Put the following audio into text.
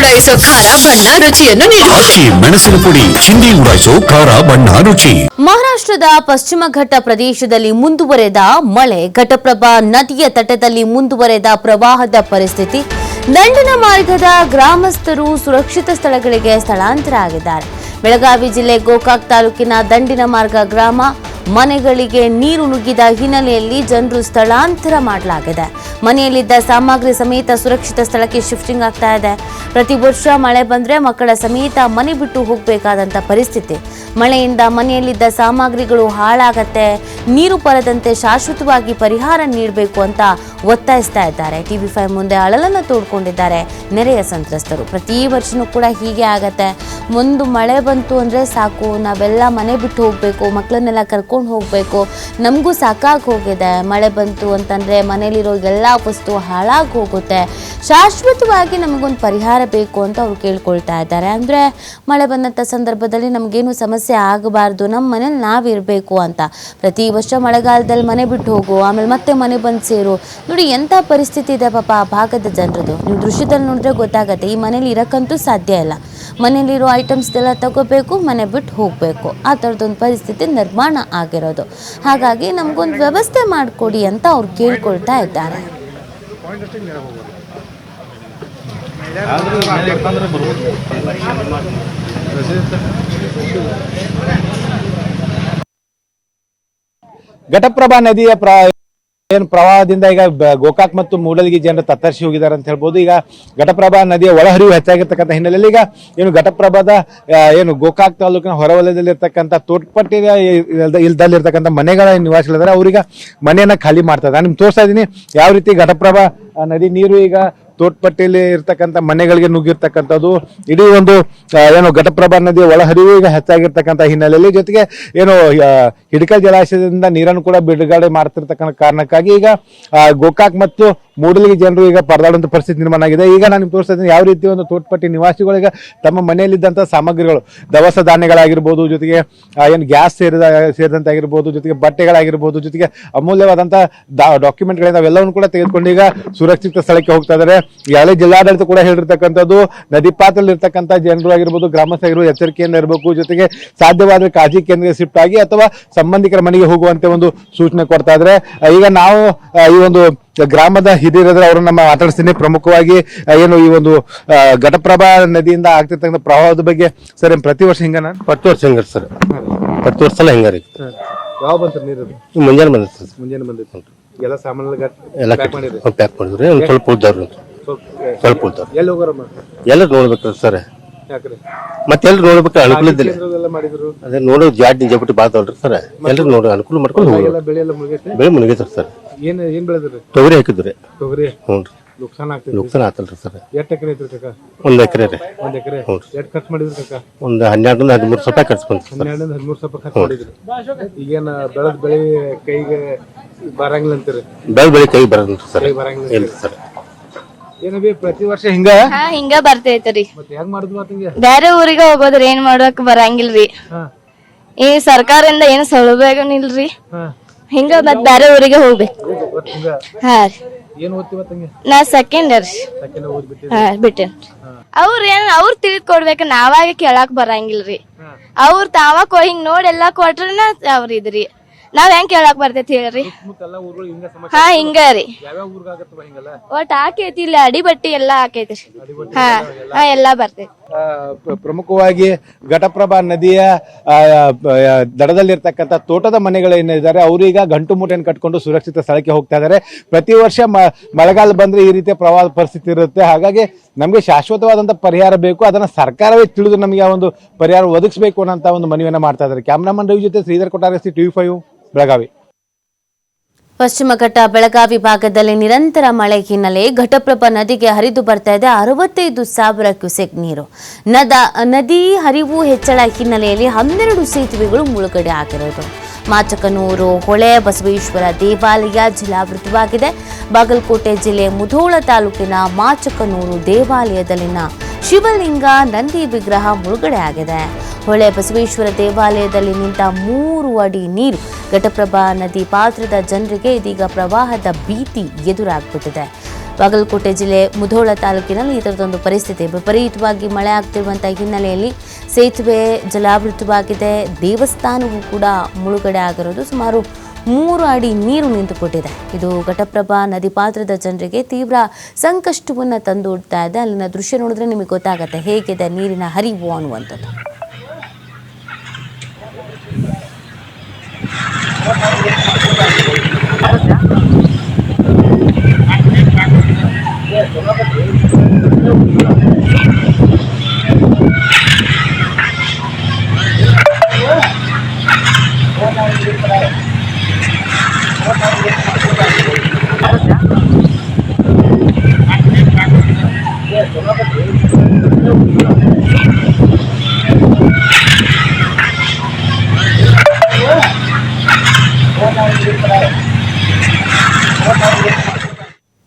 ಉಡಾಯಿಸೋ ಖಾರ ಬಣ್ಣ ರುಚಿಯನ್ನು ಅಕ್ಕಿ ಮೆಣಸಿನ ಪುಡಿ ಚಿಂದಿ ಉಡಾಯಿಸೋ ಖಾರ ಬಣ್ಣ ರುಚಿ. ಮಹಾರಾಷ್ಟ್ರದ ಪಶ್ಚಿಮ ಘಟ್ಟ ಪ್ರದೇಶದಲ್ಲಿ ಮುಂದುವರೆದ ಮಳೆ, ಘಟಪ್ರಭಾ ನದಿಯ ತಟದಲ್ಲಿ ಮುಂದುವರೆದ ಪ್ರವಾಹದ ಪರಿಸ್ಥಿತಿ. ದಂಡಿನ ಮಾರ್ಗದ ಗ್ರಾಮಸ್ಥರು ಸುರಕ್ಷಿತ ಸ್ಥಳಗಳಿಗೆ ಸ್ಥಳಾಂತರ ಆಗಿದ್ದಾರೆ. ಬೆಳಗಾವಿ ಜಿಲ್ಲೆ ಗೋಕಾಕ್ ತಾಲೂಕಿನ ದಂಡಿನ ಮಾರ್ಗ ಗ್ರಾಮ ಮನೆಗಳಿಗೆ ನೀರು ನುಗ್ಗಿದ ಹಿನ್ನೆಲೆಯಲ್ಲಿ ಜನರು ಸ್ಥಳಾಂತರ ಮಾಡಲಾಗಿದೆ. ಮನೆಯಲ್ಲಿದ್ದ ಸಾಮಗ್ರಿ ಸಮೇತ ಸುರಕ್ಷಿತ ಸ್ಥಳಕ್ಕೆ ಶಿಫ್ಟಿಂಗ್ ಆಗ್ತಾ ಇದೆ. ಪ್ರತಿ ವರ್ಷ ಮಳೆ ಬಂದ್ರೆ ಮಕ್ಕಳ ಸಮೇತ ಮನೆ ಬಿಟ್ಟು ಹೋಗಬೇಕಾದಂತ ಪರಿಸ್ಥಿತಿ. ಮಳೆಯಿಂದ ಮನೆಯಲ್ಲಿದ್ದ ಸಾಮಗ್ರಿಗಳು ಹಾಳಾಗತ್ತೆ, ನೀರು ಬರದಂತೆ ಶಾಶ್ವತವಾಗಿ ಪರಿಹಾರ ನೀಡಬೇಕು ಅಂತ ಒತ್ತಾಯಿಸ್ತಾ ಇದ್ದಾರೆ. TV5 ಮುಂದೆ ಅಳಲನ್ನು ತೋಡ್ಕೊಂಡಿದ್ದಾರೆ ನೆರೆಯ ಸಂತ್ರಸ್ತರು. ಪ್ರತಿ ವರ್ಷನೂ ಕೂಡ ಹೀಗೆ ಆಗತ್ತೆ. ಒಂದು ಮಳೆ ಬಂತು ಅಂದ್ರೆ ಸಾಕು, ನಾವೆಲ್ಲ ಮನೆ ಬಿಟ್ಟು ಹೋಗಬೇಕು, ಮಕ್ಕಳನ್ನೆಲ್ಲ ಕರ್ಕೊಂಡು ಹೋಗಬೇಕು, ನಮಗೂ ಸಾಕಾಗಿ ಹೋಗಿದೆ. ಮಳೆ ಬಂತು ಅಂತಂದ್ರೆ ಮನೇಲಿರೋ ಎಲ್ಲ ವಸ್ತು ಹಾಳಾಗಿ ಹೋಗುತ್ತೆ, ಶಾಶ್ವತವಾಗಿ ನಮಗೊಂದು ಪರಿಹಾರ ಬೇಕು ಅಂತ ಅವ್ರು ಕೇಳ್ಕೊಳ್ತಾ ಇದ್ದಾರೆ. ಅಂದರೆ ಮಳೆ ಬಂದಂಥ ಸಂದರ್ಭದಲ್ಲಿ ನಮಗೇನು ಸಮಸ್ಯೆ ಆಗಬಾರ್ದು, ನಮ್ಮ ಮನೇಲಿ ನಾವಿರಬೇಕು ಅಂತ. ಪ್ರತಿ ವರ್ಷ ಮಳೆಗಾಲದಲ್ಲಿ ಮನೆ ಬಿಟ್ಟು ಹೋಗು, ಆಮೇಲೆ ಮತ್ತೆ ಮನೆ ಬಂದು ಸೇರು. ನೋಡಿ ಎಂಥ ಪರಿಸ್ಥಿತಿ ಇದೆ ಪಾಪ ಆ ಭಾಗದ ಜನರದು. ನೀವು ದೃಶ್ಯದಲ್ಲಿ ನೋಡಿದ್ರೆ ಗೊತ್ತಾಗತ್ತೆ, ಈ ಮನೇಲಿ ಇರೋಕ್ಕಂತೂ ಸಾಧ್ಯ ಇಲ್ಲ. ಮನೇಲಿರೋ ಐಟಮ್ಸ್ ಎಲ್ಲ ತಗೋಬೇಕು, ಮನೆ ಬಿಟ್ಟು ಹೋಗಬೇಕು, ಆ ಥರದೊಂದು ಪರಿಸ್ಥಿತಿ ನಿರ್ಮಾಣ ಆಗಿರೋದು. ಹಾಗಾಗಿ ನಮಗೊಂದು ವ್ಯವಸ್ಥೆ ಮಾಡಿಕೊಡಿ ಅಂತ ಅವ್ರು ಕೇಳ್ಕೊಳ್ತಾ ಇದ್ದಾರೆ. ಘಟಪ್ರಭಾ ನದಿಯ ಏನು ಪ್ರವಾಹದಿಂದ ಈಗ ಗೋಕಾಕ್ ಮತ್ತು ಮೂಡಲಗಿ ಜನರು ತತ್ತರಿಸಿ ಹೋಗಿದ್ದಾರೆ ಅಂತ ಹೇಳ್ಬೋದು. ಈಗ ಘಟಪ್ರಭಾ ನದಿಯ ಒಳಹರಿವು ಹೆಚ್ಚಾಗಿರ್ತಕ್ಕಂಥ ಹಿನ್ನೆಲೆಯಲ್ಲಿ ಈಗ ಏನು ಘಟಪ್ರಭಾದ ಏನು ಗೋಕಾಕ್ ತಾಲೂಕಿನ ಹೊರವಲಯದಲ್ಲಿರ್ತಕ್ಕಂಥ ತೋಟ್ಪಟ್ಟಿ ಇಲ್ದಲ್ಲಿರ್ತಕ್ಕಂಥ ಮನೆಗಳ ನಿವಾಸಿಗಳಿದ್ದಾರೆ, ಅವ್ರೀಗ ಮನೆಯನ್ನ ಖಾಲಿ ಮಾಡ್ತಾ ಇದ್ದಾರೆ. ನಿಮ್ಗೆ ತೋರಿಸ್ತಾ ಇದ್ದೀನಿ ಯಾವ ರೀತಿ ಘಟಪ್ರಭಾ ನದಿ ನೀರು ಈಗ ತೋಟ್ಪಟ್ಟಿಯಲ್ಲಿ ಇರ್ತಕ್ಕಂಥ ಮನೆಗಳಿಗೆ ನುಗ್ಗಿರ್ತಕ್ಕಂಥದ್ದು. ಇಡೀ ಒಂದು ಏನು ಘಟಪ್ರಭಾ ನದಿಯ ಒಳಹರಿವು ಈಗ ಹೆಚ್ಚಾಗಿರ್ತಕ್ಕಂಥ ಹಿನ್ನೆಲೆಯಲ್ಲಿ, ಜೊತೆಗೆ ಏನು ಹಿಡಕಲ್ ಜಲಾಶಯದಿಂದ ನೀರನ್ನು ಕೂಡ ಬಿಡುಗಡೆ ಮಾಡ್ತಿರ್ತಕ್ಕಂಥ ಕಾರಣಕ್ಕಾಗಿ ಈಗ ಗೋಕಾಕ್ ಮತ್ತು ಮೂಡಲಗಿ ಜನರು ಈಗ ಪರದಾಡುವಂಥ ಪರಿಸ್ಥಿತಿ ನಿರ್ಮಾಣ ಆಗಿದೆ. ಈಗ ನಾನು ನಿಮ್ಗೆ ತೋರಿಸ್ತಾ ಇದ್ದೀನಿ ಯಾವ ರೀತಿ ಒಂದು ತೋಟ್ಪಟ್ಟಿ ನಿವಾಸಿಗಳಿಗೆ ತಮ್ಮ ಮನೆಯಲ್ಲಿದ್ದಂಥ ಸಾಮಗ್ರಿಗಳು, ದವಸ ಧಾನ್ಯಗಳಾಗಿರ್ಬೋದು, ಜೊತೆಗೆ ಏನು ಗ್ಯಾಸ್ ಸೇರಿದಂತೆ ಆಗಿರ್ಬೋದು, ಜೊತೆಗೆ ಬಟ್ಟೆಗಳಾಗಿರ್ಬೋದು, ಜೊತೆಗೆ ಅಮೂಲ್ಯವಾದಂಥ ಡಾಕ್ಯುಮೆಂಟ್ಗಳಿಂದ ಅವೆಲ್ಲವನ್ನು ಕೂಡ ತೆಗೆದುಕೊಂಡು ಈಗ ಸುರಕ್ಷಿತ ಸ್ಥಳಕ್ಕೆ ಹೋಗ್ತಾ ಇದ್ದಾರೆ. ಈಗಾಗಲೇ ಜಿಲ್ಲಾಡಳಿತ ಕೂಡ ಹೇಳಿರ್ತಕ್ಕಂಥದ್ದು, ನದಿ ಪಾತ್ರದಲ್ಲಿ ಇರ್ತಕ್ಕಂಥ ಜನರು ಆಗಿರ್ಬೋದು, ಗ್ರಾಮಸ್ಥರು ಎಚ್ಚರಿಕೆಯಿಂದ ಇರಬೇಕು, ಜೊತೆಗೆ ಸಾಧ್ಯವಾದರೆ ಕಾಳಜಿ ಕೇಂದ್ರಕ್ಕೆ ಶಿಫ್ಟ್ ಆಗಿ ಅಥವಾ ಸಂಬಂಧಿಕರ ಮನೆಗೆ ಹೋಗುವಂತೆ ಒಂದು ಸೂಚನೆ ಕೊಡ್ತಾ ಇದ್ದಾರೆ. ಈಗ ನಾವು ಈ ಒಂದು ಗ್ರಾಮದ ಹಿರಿಯರಾದ್ರೆ ಅವ್ರನ್ನ ನಮ್ಮ ಮಾತಾಡಿಸ್ತೀನಿ. ಪ್ರಮುಖವಾಗಿ ಏನು ಈ ಒಂದು ಘಟಪ್ರಭಾ ನದಿಯಿಂದ ಆಗ್ತಿರ್ತಕ್ಕಂಥ ಪ್ರವಾಹದ ಬಗ್ಗೆ ಸರ್, ಪ್ರತಿ ವರ್ಷ ಹಿಂಗ ಪ್ರತಿ ವರ್ಷ ಹಿಂಗ ಸರ್, ಪ್ರತಿ ವರ್ಷ ಎಲ್ಲ ಹಿಂಗಾರಿ. ಯಾವ ಬಂತ ನೀರು ಮುಂಜಾನೆ ಬಂದಿತ್ತು, ಮುಂಜಾನೆ ಬಂದಿತ್ತು. ಎಲ್ಲ ಸಾಮಾನು ಎಲ್ಲ ಪ್ಯಾಕ್ ಮಾಡಿದ್ರಿ. ಒಂದು ಸ್ವಲ್ಪ ಉಳ್ದವ್ರಿ, ಸ್ವಲ್ಪ ಉಳ್ದವ್ರು. ಎಲ್ಲಿ ಹೋಗೋರಮ್ಮ? ಎಲ್ಲರೂ ನೋಡ್ಬೇಕ್ರಿ ಸರ್, ಮತ್ತೆ ಎಲ್ರು ನೋಡ್ಬೇಕು ಅನುಕೂಲ ಇದ್ದಿಲ್ಲ. ಅದೇ ನೋಡೋ ಜಾಡಿ ಜಪಟಿ ಬಾಳ್ತಾವ್ರಿ ಸರ್, ಎಲ್ರು ನೋಡಿ ಅನುಕೂಲ ಮಾಡ್ಕೊಂಡು ಬೆಳೆ ಮುಳುಗೈತ್ರಿ ಸರ್. ಏನ್ ಬೆಳೆದ್ರಿ? ತೊಗರಿ ಹಾಕಿದ್ರಿ. ತೊಗರಿ? ಹ್ಞೂ ರೀ. ನುಕ್ಸಾನ ಆತಲ್ರಿ ಸರ್. ಎಷ್ಟು ಎಕರೆ ಐತ್ರಿ ಕಾಕ? 1 ಎಕರೆ ರೀ. 1 ಎಕರೆ? ಹ್ಞೂ. ಎಷ್ಟು ಖರ್ಚು ಮಾಡಿದ್ರಿ ಕಾಕ? ಒಂದು 12-13 ಸಾವಿರ ರೂಪಾಯಿ ಖರ್ಚು ಬಂತು. 12-13 ಸಾವಿರ ರೂಪಾಯಿ ಖರ್ಚು ಮಾಡಿದ್ರಿ. ಈಗೇನ ಬೆಳೆದ ಬೆಳೆ ಕೈಗೆ ಬರಂಗಿಲ್ಲ ಅಂತೀರಿ? ಬೆಳೆ ಕೈ ಬರಂಗಿಲ್ಲ ಸರ್. ಇಲ್ಲ ಸರ್. ಏನವಿ ಪ್ರತಿ ವರ್ಷ ಹಿಂಗ ಹಿಂಗ ಬರ್ತೈತ್ರಿ. ಮತ್ತೆ ಹೆಂಗ್ ಮಾಡುದು ಮಾತಿಂಗೆ? ಬೇರೆ ಊರಿಗೆ ಹೋಗೋದ್ರಿ, ಏನ್ ಮಾಡಕ್ ಬರಂಗಿಲ್ರಿ. ಈ ಸರ್ಕಾರದಿಂದ ಏನ್ ಸೌಲಭ್ಯನಿಲ್ರಿ. ಹಿಂಗ ಮತ್ ಬೇರೆ ಊರಿಗೆ ಹೋಗ್ಬೇಕು. ಹಾ ರೀ. ಏನ್ ಓದ್ತಿವತ್ತಂಗೆ? ನಾ ಸೆಕೆಂಡ್ ಇಯರ್. ಬಿಟ್ಟೇನ್. ಅವ್ರ ತಿಳಿದ್ಕೊಡ್ಬೇಕು, ನಾವಾಗ ಕೇಳಾಕ್ ಬರಂಗಿಲ್ರಿ. ಅವ್ರ ತಾವ ಹಿಂಗ್ ನೋಡಿ ಎಲ್ಲಾ ಕೊಟ್ರನ ಅವ್ರ ಇದ್ರಿ, ನಾವ್ ಹೆಂಗ್ ಕೇಳಾಕ್ ಬರ್ತೈತಿ ಹೇಳ್ರಿ? ಹಾ ಹಿಂಗ ರೀ. ಒಟ್ ಹಾಕೈತಿ, ಇಲ್ಲಿ ಅಡಿಬಟ್ಟಿ ಎಲ್ಲಾ ಹಾಕೈತಿ. ಹಾ ಎಲ್ಲಾ ಬರ್ತೈತಿ. ಪ್ರಮುಖವಾಗಿ ಘಟಪ್ರಭಾ ನದಿಯ ದಡದಲ್ಲಿರ್ತಕ್ಕಂಥ ತೋಟದ ಮನೆಗಳು ಏನಿದ್ದಾರೆ ಅವರೀಗ ಗಂಟು ಮೂಟೆಯನ್ನು ಕಟ್ಕೊಂಡು ಸುರಕ್ಷಿತ ಸ್ಥಳಕ್ಕೆ ಹೋಗ್ತಾ ಇದ್ದಾರೆ. ಪ್ರತಿ ವರ್ಷ ಮಳೆಗಾಲ ಬಂದ್ರೆ ಈ ರೀತಿಯ ಪ್ರವಾಹ ಪರಿಸ್ಥಿತಿ ಇರುತ್ತೆ. ಹಾಗಾಗಿ ನಮಗೆ ಶಾಶ್ವತವಾದಂಥ ಪರಿಹಾರ ಬೇಕು, ಅದನ್ನ ಸರ್ಕಾರವೇ ತಿಳಿದು ನಮಗೆ ಆ ಒಂದು ಪರಿಹಾರ ಒದಗಿಸಬೇಕು ಅನ್ನೋಂಥ ಒಂದು ಮನವಿಯನ್ನ ಮಾಡ್ತಾ ಇದ್ದಾರೆ. ಕ್ಯಾಮ್ರಾಮನ್ ರವಿ ಜೊತೆ ಶ್ರೀಧರ್ ಕೊಟ್ಟಾರಸ್ತಿ, TV5 ಬೆಳಗಾವಿ. ಪಶ್ಚಿಮ ಘಟ್ಟ ಬೆಳಗಾವಿ ಭಾಗದಲ್ಲಿ ನಿರಂತರ ಮಳೆ ಹಿನ್ನೆಲೆ ಘಟಪ್ರಭಾ ನದಿಗೆ ಹರಿದು ಬರ್ತಾ ಇದೆ 65,000 ಕ್ಯೂಸೆಕ್ ನೀರು. ನದಿ ಹರಿವು ಹೆಚ್ಚಳ ಹಿನ್ನೆಲೆಯಲ್ಲಿ 12 ಸೇತುವೆಗಳು ಮುಳುಗಡೆ ಆಗಿರೋದು. ಮಾಚಕನೂರು ಹೊಳೆ ಬಸವೇಶ್ವರ ದೇವಾಲಯ ಜಲಾವೃತವಾಗಿದೆ. ಬಾಗಲಕೋಟೆ ಜಿಲ್ಲೆ ಮುಧೋಳ ತಾಲೂಕಿನ ಮಾಚಕನೂರು ದೇವಾಲಯದಲ್ಲಿನ ಶಿವಲಿಂಗ ನಂದಿ ವಿಗ್ರಹ ಮುಳುಗಡೆ ಆಗಿದೆ. ಹೊಳೆ ಬಸವೇಶ್ವರ ದೇವಾಲಯದಲ್ಲಿ ನಿಂತ 3 ಅಡಿ ನೀರು. ಘಟಪ್ರಭಾ ನದಿ ಪಾತ್ರದ ಜನರಿಗೆ ಇದೀಗ ಪ್ರವಾಹದ ಭೀತಿ ಎದುರಾಗ್ಬಿಟ್ಟಿದೆ. ಬಾಗಲಕೋಟೆ ಜಿಲ್ಲೆ ಮುಧೋಳ ತಾಲೂಕಿನಲ್ಲಿ ಈ ಥರದೊಂದು ಪರಿಸ್ಥಿತಿ. ವಿಪರೀತವಾಗಿ ಮಳೆ ಆಗ್ತಿರುವಂಥ ಹಿನ್ನೆಲೆಯಲ್ಲಿ ಸೇತುವೆ ಜಲಾವೃತವಾಗಿದೆ. ದೇವಸ್ಥಾನವೂ ಕೂಡ ಮುಳುಗಡೆ ಆಗಿರೋದು. ಸುಮಾರು 3 ಅಡಿ ನೀರು ನಿಂತುಬಿಟ್ಟಿದೆ. ಇದು ಘಟಪ್ರಭಾ ನದಿ ಪಾತ್ರದ ಜನರಿಗೆ ತೀವ್ರ ಸಂಕಷ್ಟವನ್ನು ತಂದೊಡ್ತಾ ಇದೆ. ಅಲ್ಲಿನ ದೃಶ್ಯ ನೋಡಿದ್ರೆ ನಿಮಗೆ ಗೊತ್ತಾಗುತ್ತೆ ಹೇಗಿದೆ ನೀರಿನ ಹರಿವು ಅನ್ನುವಂಥದ್ದು. Yeah,